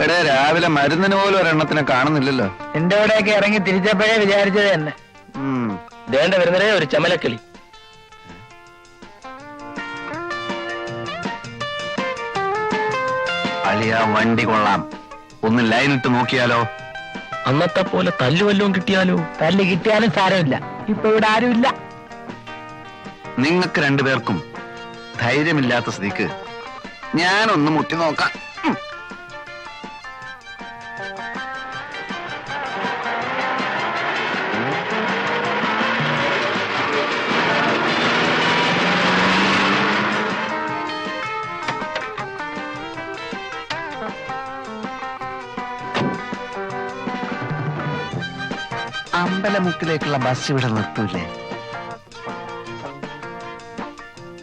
എടേ രാവിലെ മരുന്നിന് പോലും ഒരെണ്ണത്തിനെ കാണുന്നില്ലല്ലോ. എന്റെ ഇവിടെയൊക്കെ ഇറങ്ങി തിരിച്ചപ്പോഴേ വിചാരിച്ചത് തന്നെ. വേണ്ട വരുന്നതേ ഒരു ചമലക്കിളി. അളിയ വണ്ടി കൊള്ളാം, ഒന്ന് ലൈനിട്ട് നോക്കിയാലോ? അന്നത്തെ പോലെ തല്ലു വല്ലതും കിട്ടിയാലോ? തല്ല് കിട്ടിയാലും സാരമില്ല, ഇപ്പൊ ഇവിടെ ആരുമില്ല. നിങ്ങൾക്ക് രണ്ടുപേർക്കും ധൈര്യമില്ലാത്ത സ്ഥിതിക്ക് ഞാനൊന്ന് മുട്ടി നോക്കാം. അമ്പലമുക്കിലേക്കുള്ള ബസ് ഇവിടെ നിർത്തൂലേ?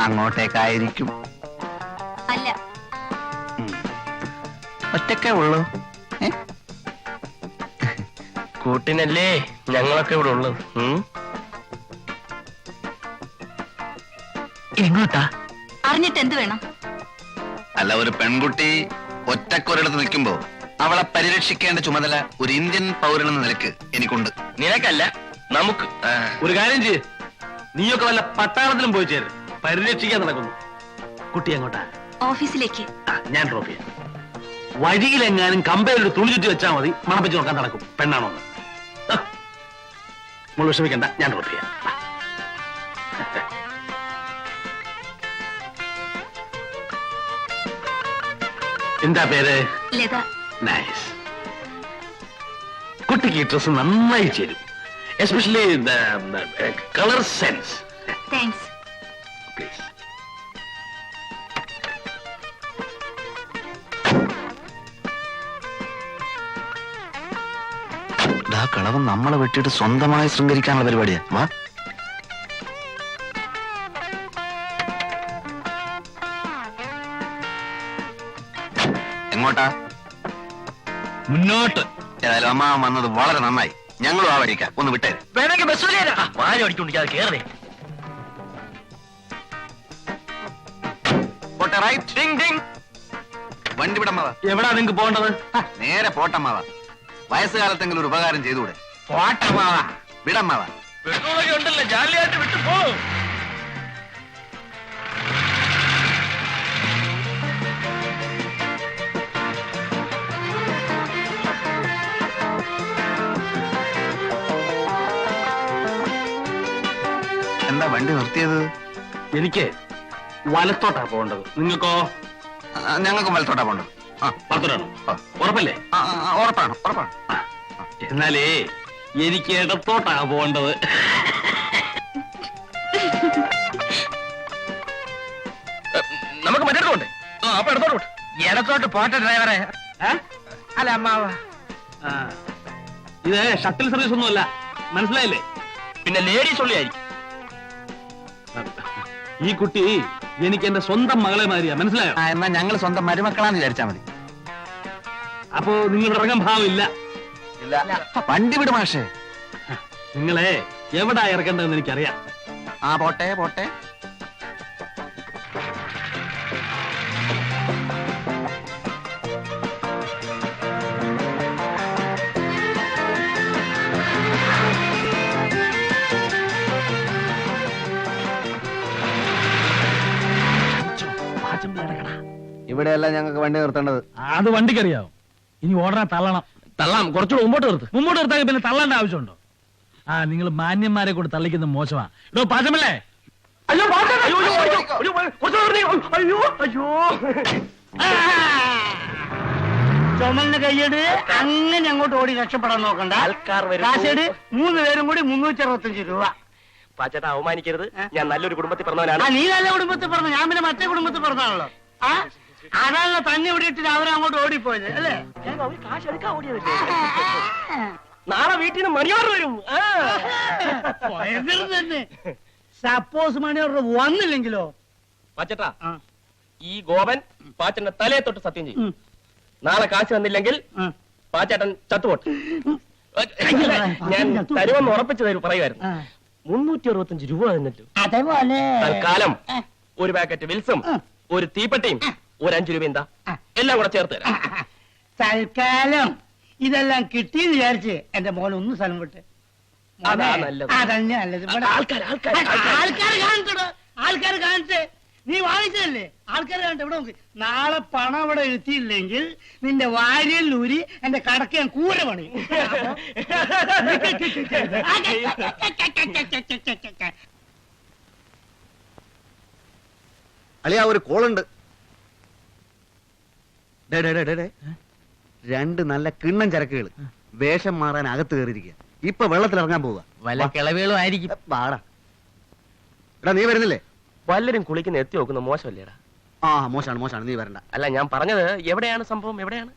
അങ്ങോട്ടേക്കായിരിക്കും. അല്ല, ഒറ്റക്കേ ഉള്ളൂ. കൂട്ടിനല്ലേ ഞങ്ങളൊക്കെ ഇവിടെ ഉള്ളത്. എങ്ങോട്ടാ? അറിഞ്ഞിട്ട് എന്ത് വേണം? അല്ല, ഒരു പെൺകുട്ടി ഒറ്റക്കൊരിടത്ത് നിൽക്കുമ്പോ അവളെ പരിരക്ഷിക്കേണ്ട ചുമതല ഒരു ഇന്ത്യൻ പൗരനെന്ന നിലക്ക് എനിക്കുണ്ട്. നിനക്കല്ല, നമുക്ക്. ഒരു കാര്യം ചെയ്യ്, നീയൊക്കെ വല്ല പട്ടാളത്തിലും പോയി ചേര്. പരിരക്ഷിക്കാൻ നടക്കുന്നു. കുട്ടി എങ്ങോട്ടാ? ഓഫീസിലേക്ക്. ഞാൻ ഡ്രോപ്പ് ചെയ്യാം. വഴിയിലെങ്ങാനും കമ്പയിലൊരു തുണി ചുറ്റി വെച്ചാൽ മതി, മണപ്പിച്ച് നോക്കാൻ നടക്കും പെണ്ണാണോ. നമ്മൾ വിഷമിക്കണ്ട, ഞാൻ ഡ്രോപ്പ് ചെയ്യാം. എന്താ പേര്? ലത. നൈസ്. കുട്ടിക്ക് ഈ ഡ്രസ് നന്നായി ചേരും, especially colour sense. Thanks. Please. കളവൻ നമ്മളെ വെട്ടിയിട്ട് സ്വന്തമായി ശൃംഗരിക്കാനുള്ള പരിപാടിയാ. വാ. എങ്ങോട്ടാ? മുന്നോട്ട്. ഏതായാലും അമ്മ വന്നത് വളരെ നന്നായി. ഞങ്ങളും ആ വഴിക്കാം, ഒന്ന് വിട്ടേ. വേണമെങ്കിൽ ബസ് വാഴ അടിക്കൊണ്ടിരിക്കാതെ കേറേ. പോട്ടെ, റൈറ്റ്. വണ്ടി വിടമ്മാവാ. എവിടാ നിങ്ങക്ക് പോകേണ്ടത്? നേരെ പോട്ടമ്മാവാ. വയസ്സുകാലത്തെങ്കിലും ഒരു ഉപകാരം ചെയ്തുകൂടെ? പോട്ടമാവാ. വിടമ്മാവാ. പെട്രോളൊക്കെ ഉണ്ടല്ലോ, ജാലിയായിട്ട് വിട്ടു പോ. എന്താ വണ്ടി നിർത്തിയത്? എനിക്ക് വലത്തോട്ടാ പോകേണ്ടത്. നിങ്ങൾക്കോ? ഞങ്ങൾക്ക് വലത്തോട്ടാ പോണ്ടത്. വലത്തോട്ടാണോ? ഉറപ്പല്ലേ? ഉറപ്പാണ്, ഉറപ്പാണ്. എന്നാലേ എനിക്ക് ഇടത്തോട്ടാ പോകേണ്ടത്. നമുക്ക് മറ്റേടത്തോട്ടെ. അപ്പൊ ഇടത്തോട്ട്. ഇടത്തോട്ട് പോട്ടെ ഡ്രൈവറെ. അല്ല അമ്മാവ, ഇത് ഷട്ടിൽ സർവീസ് ഒന്നുമല്ല, മനസ്സിലായില്ലേ? പിന്നെ ലേഡീസ് ഉള്ളിയായിരിക്കും. ഈ കുട്ടി എനിക്ക് എന്റെ സ്വന്തം മകളെ മാതിരിയാ, മനസ്സിലായോ? എന്നാ ഞങ്ങൾ സ്വന്തം മരുമക്കളാന്ന് വിചാരിച്ചാ മതി. അപ്പോ നിങ്ങളുടെ ഇറങ്ങാൻ ഭാവമില്ല. വണ്ടി വിട് മാഷേ. നിങ്ങളെ എവിടാ ഇറക്കേണ്ടതെന്ന് എനിക്കറിയാം. പോട്ടെ പോട്ടെ. ഇവിടെയല്ല ഞങ്ങൾക്ക് വണ്ടി നിർത്തേണ്ടത്. അത് വണ്ടിക്കറിയാവും. ഇനി ഓടനെ തള്ളണം. തള്ളാം, കുറച്ചുകൂടെ മുമ്പോട്ട് നിർത്ത്. മുമ്പോട്ട് നിർത്താൻ പിന്നെ തള്ളേണ്ട ആവശ്യമുണ്ടോ? നിങ്ങൾ മാന്യന്മാരെ കൊണ്ട് തള്ളിക്കുന്നത് മോശമാ. ഇടോ പാചമല്ലേ? അയ്യോ, അയ്യോ. ചുമലിന് കൈയ്യട്. അങ്ങനെ അങ്ങോട്ട് ഓടി രക്ഷപ്പെടാൻ നോക്കണ്ട. കാശേട് 3 പേരും കൂടി 365 രൂപ. പാച്ചേട്ടാ, അവമാനിക്കരുത്. ഞാൻ നല്ലൊരു കുടുംബത്തിൽ പറഞ്ഞവനാണ്. നീ നല്ല കുടുംബത്തിൽ പറഞ്ഞു, ഞാൻ പിന്നെ മറ്റേ കുടുംബത്തിൽ പറഞ്ഞാണല്ലോ. അതാണല്ലോ തന്നെ ഇവിടെ ഇട്ടിട്ട് അവരങ്ങോട്ട് ഓടിപ്പോയത് അല്ലേ? കാശ് എടുക്കാൻ ഓടിയതല്ലേ? നാളെ വീട്ടിൽ നിന്ന് മണിയോർ വരും. തന്നെ. സപ്പോസ് മണിയോർ വന്നില്ലെങ്കിലോ? പാച്ചേട്ടാ, ഈ ഗോപൻ പാച്ചന്റെ തലയെ തൊട്ട് സത്യം ചെയ്യും. നാളെ കാശ് തന്നില്ലെങ്കിൽ പാച്ചേട്ടൻ ചത്തുപോട്ട്. ഞാൻ തരുമെന്ന് ഉറപ്പിച്ചു പറയുമായിരുന്നു. 365 രൂപ തന്നല്ലോ. അതേപോലെ തൽക്കാലം ഒരു പാക്കറ്റ് വിൽസും ഒരു തീപ്പെട്ടിയും ഒരു 5 രൂപ എന്താ എല്ലാം കൂടെ ചേർത്ത് തരാം. തൽക്കാലം ഇതെല്ലാം കിട്ടിയെന്ന് വിചാരിച്ച് എന്റെ മോൻ ഒന്ന് സ്ഥലം വിട്ട്. അതാ നല്ലത്. അതന്നെ നല്ലത്. ഇവിടെ ആൾക്കാർ കാണട്ടെടോ, ആൾക്കാർ കാണട്ടെ. നീ വാങ്ങിച്ചതല്ലേ, ആൾക്കാർ കാണട്ടെ. ഇവിടെ നോക്ക്, നാളെ പണം ഇവിടെ എത്തിയില്ലെങ്കിൽ നിന്റെ വാരിയിൽ ഊരി എന്റെ കടക്ക് ഞാൻ കൂര പണി. അളിയാ ഒരു കോളുണ്ട്. രണ്ട് നല്ല കിണ്ണം ചരക്കുകൾ വേഷം മാറാൻ അകത്ത് കയറിയിരിക്കുക. ഇപ്പൊ വെള്ളത്തിൽ ഇറങ്ങാൻ പോവുക. വല്ല കിളവികളും ആയിരിക്കും. വാടാ. എടാ നീ വരുന്നില്ലേ? വല്ലരും കുളിക്കുന്ന എത്തി നോക്കുന്ന മോശമല്ലേടാ? ആ മോശാണ് മോശാണ്, നീ വരണ്ട. അല്ല ഞാൻ പറഞ്ഞത് എവിടെയാണ് സംഭവം, എവിടെയാണ്?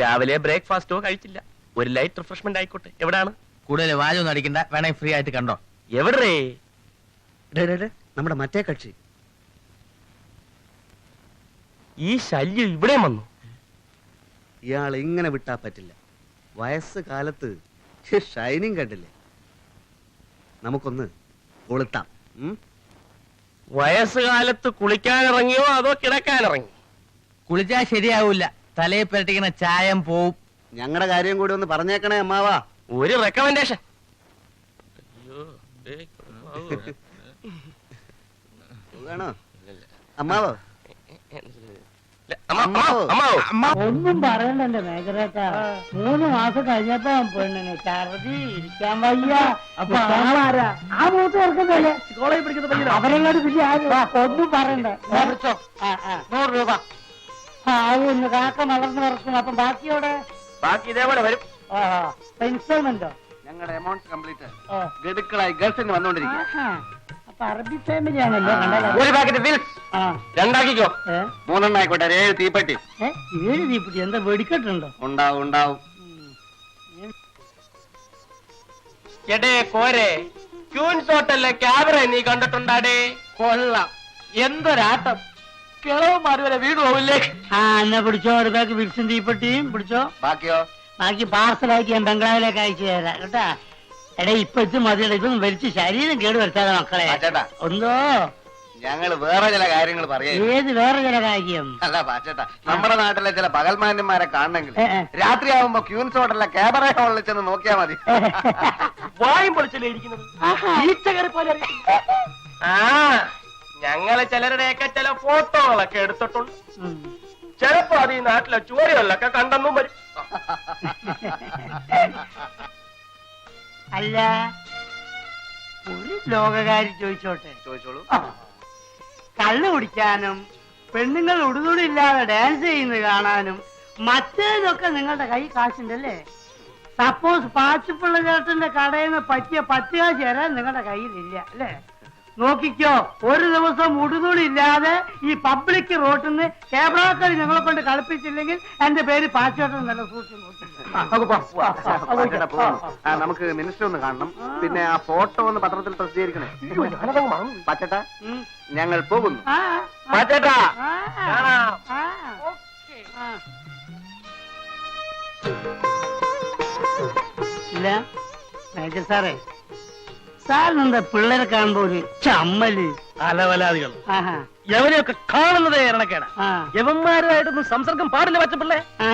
രാവിലെ ബ്രേക്ക്ഫാസ്റ്റോ കഴിച്ചില്ല, ഒരു ലൈറ്റ് റിഫ്രഷ്മെന്റ് ആയിക്കോട്ടെ. എവിടെയാണ്? കൂടുതൽ വാചൊന്നും അടിക്കണ്ട, വേണേ ഫ്രീ ആയിട്ട് കണ്ടോ. എവിടെ? നമ്മുടെ മറ്റേ കക്ഷി. ഈ ശല്യം ഇവിടെയും വന്നു. ഇയാൾ ഇങ്ങനെ വിട്ടാ പറ്റില്ല. വയസ്സ് കാലത്ത് ഷൈനിങ് കണ്ടില്ലേ? നമുക്കൊന്ന് കൊളുത്താം. വയസ്സുകാലത്ത് കുളിക്കാനിറങ്ങിയോ അതോ കിടക്കാനിറങ്ങി? കുളിച്ചാ ശരിയാവൂല, തലയെ പുരട്ടിക്കുന്ന ചായം പോവും. ഞങ്ങളുടെ കാര്യം കൂടി ഒന്ന് പറഞ്ഞേക്കണേ അമ്മാവാ. ഒരു റെക്കമെൻഡേഷൻ. വേണോ അമ്മാവോ? ഒന്നും പറയണ്ട എന്റെ മേഖലേട്ടാ. 3 മാസം കഴിഞ്ഞപ്പോ പെണ്ണിന് ഛർദി, ഇരിക്കാൻ വയ്യ. അപ്പൊ ആളാരാ? ആ മൂത്ത് ചേർക്കുന്നല്ലേ കോളേജിൽ പഠിക്കുന്ന അവരെങ്ങോട്ട് പിന്നെ ഒന്നും പറയണ്ട. 100 രൂപ ആവുന്നു. കാക്ക വളർന്നു വറക്കും. അപ്പൊ ബാക്കിയോടെ ബാക്കി ഇതേപോലെ വരും. ഇൻസ്റ്റോൾമെന്റോ? ഞങ്ങളുടെ എമൗണ്ട് കംപ്ലീറ്റ് ഗഡുക്കളായി ഗൾഫിന് വന്നോണ്ടിരിക്കുക. അപ്പൊ അറബി ഫാമിലി ആണല്ലോ. ഒരു പാക്കറ്റ് ബിൽസ് രണ്ടാക്കിക്കോ. 3 ആയിക്കോട്ടെ. 7 തീപ്പെട്ടി. 7 തീപ്പെട്ടി? എന്താ വെടിക്കെട്ടുണ്ടോ? ഉണ്ടാവും ഉണ്ടാവും. എടേ കോരെ, ക്യൂൻസ് ഹോട്ടലിലെ ക്യാമറ നീ കണ്ടിട്ടുണ്ടാടേ? കൊള്ളാം, എന്തൊരാട്ടം. കിളവന്മാര് വരെ വീട് പോവില്ലേ? എന്നാ പിടിച്ചോ, ഒരു ബാഗ് വിൽസും തീപ്പെട്ടിയും പിടിച്ചോ. ബാക്കിയോ? ബാക്കി പാർസലാക്കി ഞാൻ ബംഗ്ലാവിലേക്ക് അയച്ചു തരാം കേട്ടാ. എടേ ഇപ്പൊ ഇത് മതിയുടെ, ഇതൊന്നും വലിച്ച് ശരീരം കേട് വരുത്താതെ മക്കളെ. പാച്ചേട്ടാ, ഒന്നോ ഞങ്ങള് വേറെ ചില കാര്യങ്ങൾ പറയാം. ഏത് വേറെ ചില കാര്യം? അല്ല പാച്ചേട്ടാ, നമ്മുടെ നാട്ടിലെ ചില പകൽമാന്യന്മാരെ കാണണമെങ്കിൽ ഏ, ഏ. രാത്രി ആവുമ്പോ ക്യൂൻസ് ഹോട്ടലിലെ ക്യാമറ ഹോളിൽ ചെന്ന് നോക്കിയാ മതി. വായും പൊളിച്ചല്ലേ ഇരിക്കുന്നത്? ആ ഞങ്ങള് ചിലരുടെയൊക്കെ ചില ഫോട്ടോകളൊക്കെ എടുത്തിട്ടുണ്ട്. ചിലപ്പോ അത് ഈ നാട്ടിലെ ചുവരുകളിലൊക്കെ കണ്ടെന്നും വരും. അല്ല, ഒരു ലോകകാരി ചോദിച്ചോട്ടെ? ചോദിച്ചോളൂ. കള്ളു കുടിക്കാനും പെണ്ണുങ്ങൾ ഉടുതുടില്ലാതെ ഡാൻസ് ചെയ്യുന്നത് കാണാനും മറ്റേതൊക്കെ നിങ്ങളുടെ കൈ കാശുണ്ടല്ലേ? സപ്പോസ് പാച്ചിപ്പിള്ള ചേട്ടന്റെ കടയിൽ നിന്ന് പറ്റിയ 10 കാശ് തരാൻ നിങ്ങളുടെ കയ്യിലില്ല അല്ലേ? നോക്കിക്കോ, ഒരു ദിവസം ഉടുതുടില്ലാതെ ഈ പബ്ലിക് റോട്ടിൽ നിന്ന് ക്യാമറക്കാർ ഞങ്ങളെ കൊണ്ട് കളിപ്പിച്ചില്ലെങ്കിൽ എന്റെ പേര് പാച്ചോട്ടൻ നല്ല സൂക്ഷിച്ചു നോക്കി. പാച്ചേട്ടാ പോകുന്നു. നമുക്ക് മിനിസ്റ്റർ ഒന്ന് കാണണം. പിന്നെ ആ ഫോട്ടോ ഒന്ന് പത്രത്തിൽ പ്രസിദ്ധീകരിക്കണേ. പാച്ചേട്ടാ ഞങ്ങൾ പോകുന്നു. പാച്ചേട്ടാ ഇല്ല മേജർ സാറേ, സാറിനെന്താ പിള്ളേരെ കാണുമ്പോ ഒരു ചമ്മല്? അലവലാദികൾ ആഹാ. എവരെയൊക്കെ കാണുന്നതേ ഇറണക്കേടാ. ആ. യവന്മാരുമായിട്ടൊന്നും സംസർഗം പാടില്ല പറ്റപ്പിള്ളേ. ആ,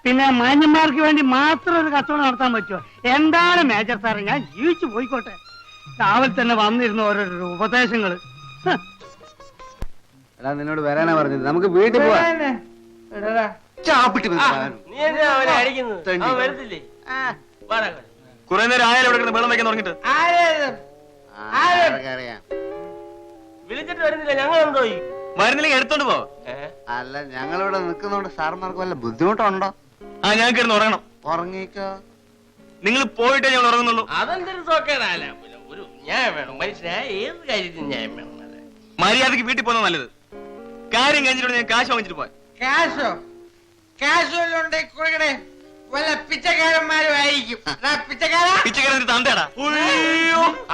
പിന്നെ മാന്യന്മാർക്ക് വേണ്ടി മാത്രം ഒരു കച്ചവടം നടത്താൻ പറ്റുമോ? എന്താണ് മേജർ സാറേ, ഞാൻ ജീവിച്ചു പോയിക്കോട്ടെ. രാവിലെ തന്നെ വന്നിരുന്ന ഓരോരോ ഉപദേശങ്ങള്. എടാ നിന്നോട് വരാനാ പറഞ്ഞത്. നമുക്ക് വീട്ടിൽ പോവാം. ചാപ്പിട്ട് നീ എന്താ അവനെ അടിക്കുന്നത്? അവൻ വരത്തില്ലേ? കുറെ നേരം ആയാലും ഇവിടെ വെള്ളം വെക്കാൻ തുടങ്ങിട്ട്. അറിയാം. വിളിച്ചിട്ട് വരുന്നില്ല, ഞങ്ങൾ എന്തോയി? മരുന്നിലേക്ക് എടുത്തോണ്ട് പോ. അല്ല, ഞങ്ങളിവിടെ നിൽക്കുന്നോണ്ട് സാർമാർക്ക് വല്ല ബുദ്ധിമുട്ടുണ്ടോ? ഞാൻ കിടന്ന് ഉറങ്ങണം. ഉറങ്ങിക്കോ. നിങ്ങൾ പോയിട്ടേ ഞങ്ങൾ ഉറങ്ങുന്നുള്ളൂ. അതെന്തൊരു സോക്കേടാല. ഒരു ഞാൻ വേണം മനുഷ്യനായ ഏത് കാര്യത്തിന് ഞാൻ വേണം. മര്യാദക്ക് വീട്ടിൽ പോകുന്നത് നല്ലത്. കാര്യം കഴിഞ്ഞിട്ട് ഞാൻ കാശ് വാങ്ങിച്ചിട്ട് പോയി. കാശോ? കാശ് വല്ലതും ഉണ്ടെങ്കിൽ കൊടുക്കണേ. വല്ല പിച്ചക്കാരന്മാരും ആയിരിക്കും. പിച്ചക്കാരൻ തന്തേടാ.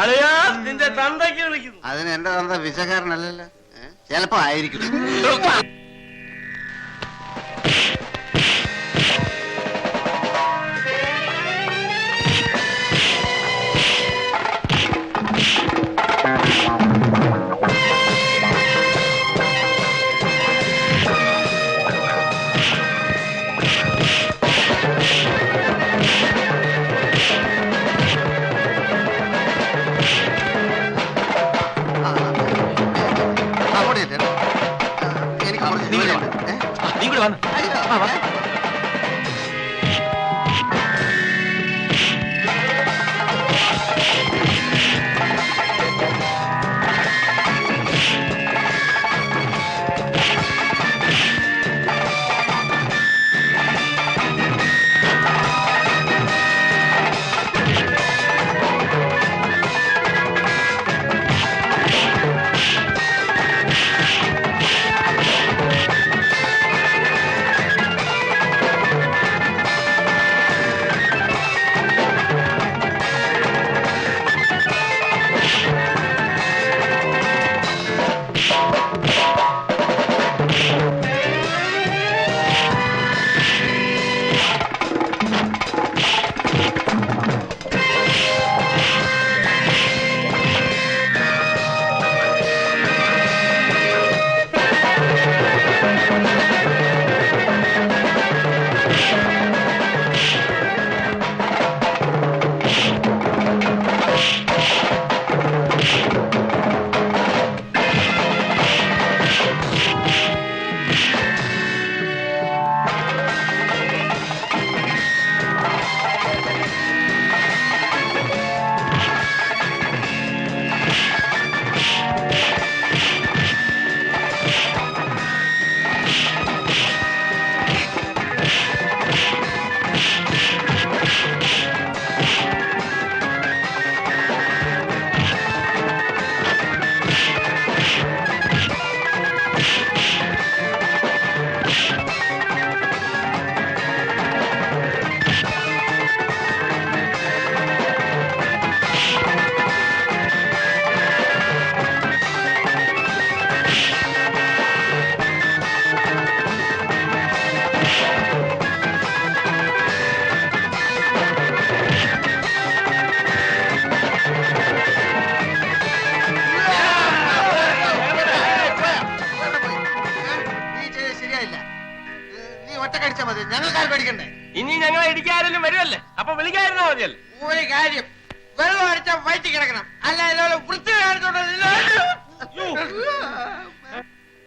അതെയാ നിന്റെ തന്തയ്ക്ക് വിളിക്കുന്നു. അതിന് എന്റെ തന്ത പിച്ചക്കാരനല്ലല്ലോ. ചിലപ്പോ ആയിരിക്കും. നീ കൂടെ വന്ന് ഇനി ഞങ്ങളെ ഇടിക്കാരെങ്കിലും വരുമല്ലേ അപ്പൊ വിളിക്കായിരുന്നാ മതിയല്ലേ ഒരു കാര്യം വെള്ളം അടിച്ചാൽ വയറ്റി കിടക്കണം അല്ല വൃത്തി കാണിച്ചോണ്ടോ